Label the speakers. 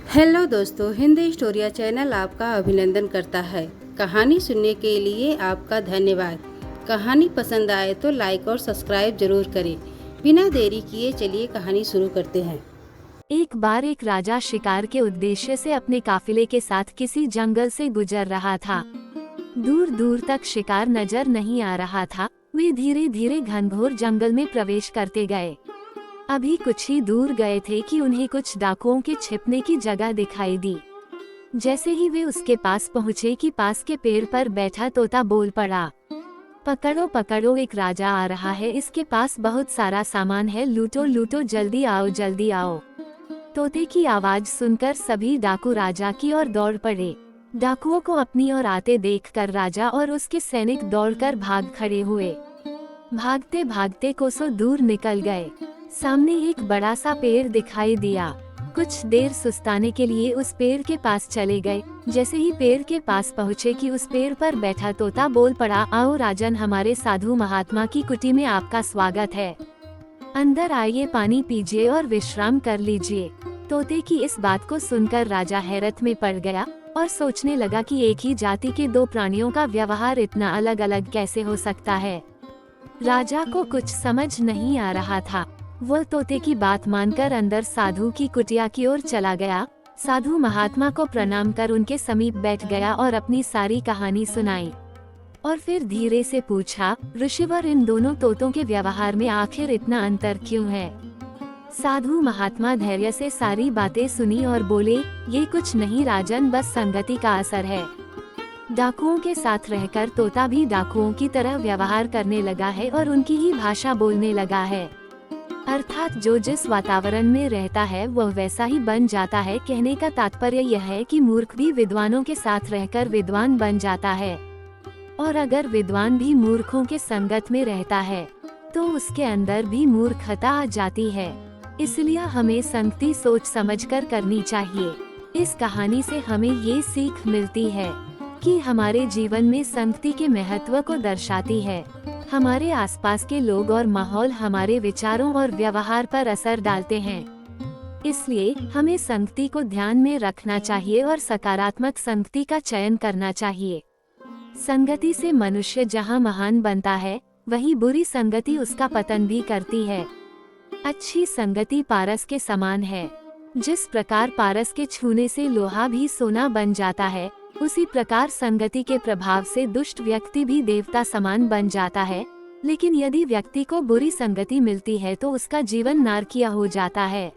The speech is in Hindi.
Speaker 1: हेलो दोस्तों, हिंदी स्टोरिया चैनल आपका अभिनंदन करता है। कहानी सुनने के लिए आपका धन्यवाद। कहानी पसंद आए तो लाइक और सब्सक्राइब जरूर करें। बिना देरी किए चलिए कहानी शुरू करते हैं।
Speaker 2: एक बार एक राजा शिकार के उद्देश्य से अपने काफिले के साथ किसी जंगल से गुजर रहा था। दूर दूर तक शिकार नजर नहीं आ रहा था। वे धीरे धीरे घनघोर जंगल में प्रवेश करते गए। अभी कुछ ही दूर गए थे कि उन्हें कुछ डाकुओं के छिपने की जगह दिखाई दी। जैसे ही वे उसके पास पहुँचे कि पास के पेड़ पर बैठा तोता बोल पड़ा, पकड़ो पकड़ो, एक राजा आ रहा है, इसके पास बहुत सारा सामान है, लूटो लूटो, जल्दी आओ जल्दी आओ। तोते की आवाज सुनकर सभी डाकू राजा की ओर दौड़ पड़े। डाकुओं को अपनी ओर आते देखकर राजा और उसके सैनिक दौड़कर भाग खड़े हुए। भागते भागते कोसों दूर निकल गए। सामने एक बड़ा सा पेड़ दिखाई दिया। कुछ देर सुस्ताने के लिए उस पेड़ के पास चले गए। जैसे ही पेड़ के पास पहुँचे कि उस पेड़ पर बैठा तोता बोल पड़ा, आओ राजन, हमारे साधु महात्मा की कुटी में आपका स्वागत है। अंदर आइए, पानी पीजिए और विश्राम कर लीजिए। तोते की इस बात को सुनकर राजा हैरत में पड़ गया और सोचने लगा कि एक ही जाति के दो प्राणियों का व्यवहार इतना अलग अलग कैसे हो सकता है। राजा को कुछ समझ नहीं आ रहा था। वह तोते की बात मानकर अंदर साधु की कुटिया की ओर चला गया। साधु महात्मा को प्रणाम कर उनके समीप बैठ गया और अपनी सारी कहानी सुनाई। और फिर धीरे से पूछा, ऋषिवर, इन दोनों तोतों के व्यवहार में आखिर इतना अंतर क्यों है? साधु महात्मा धैर्य से सारी बातें सुनी और बोले, ये कुछ नहीं राजन, बस संगति का असर है। डाकुओं के साथ रहकर तोता भी डाकुओं की तरह व्यवहार करने लगा है और उनकी ही भाषा बोलने लगा है। अर्थात जो जिस वातावरण में रहता है वह वैसा ही बन जाता है। कहने का तात्पर्य यह है कि मूर्ख भी विद्वानों के साथ रहकर विद्वान बन जाता है, और अगर विद्वान भी मूर्खों के संगत में रहता है तो उसके अंदर भी मूर्खता आ जाती है। इसलिए हमें संगति सोच समझकर करनी चाहिए। इस कहानी से हमें ये सीख मिलती है कि हमारे जीवन में संगति के महत्व को दर्शाती है। हमारे आसपास के लोग और माहौल हमारे विचारों और व्यवहार पर असर डालते हैं। इसलिए हमें संगति को ध्यान में रखना चाहिए और सकारात्मक संगति का चयन करना चाहिए। संगति से मनुष्य जहाँ महान बनता है, वहीं बुरी संगति उसका पतन भी करती है। अच्छी संगति पारस के समान है। जिस प्रकार पारस के छूने से लोहा भी सोना बन जाता है, उसी प्रकार संगति के प्रभाव से दुष्ट व्यक्ति भी देवता समान बन जाता है। लेकिन यदि व्यक्ति को बुरी संगति मिलती है तो उसका जीवन नारकीय हो जाता है।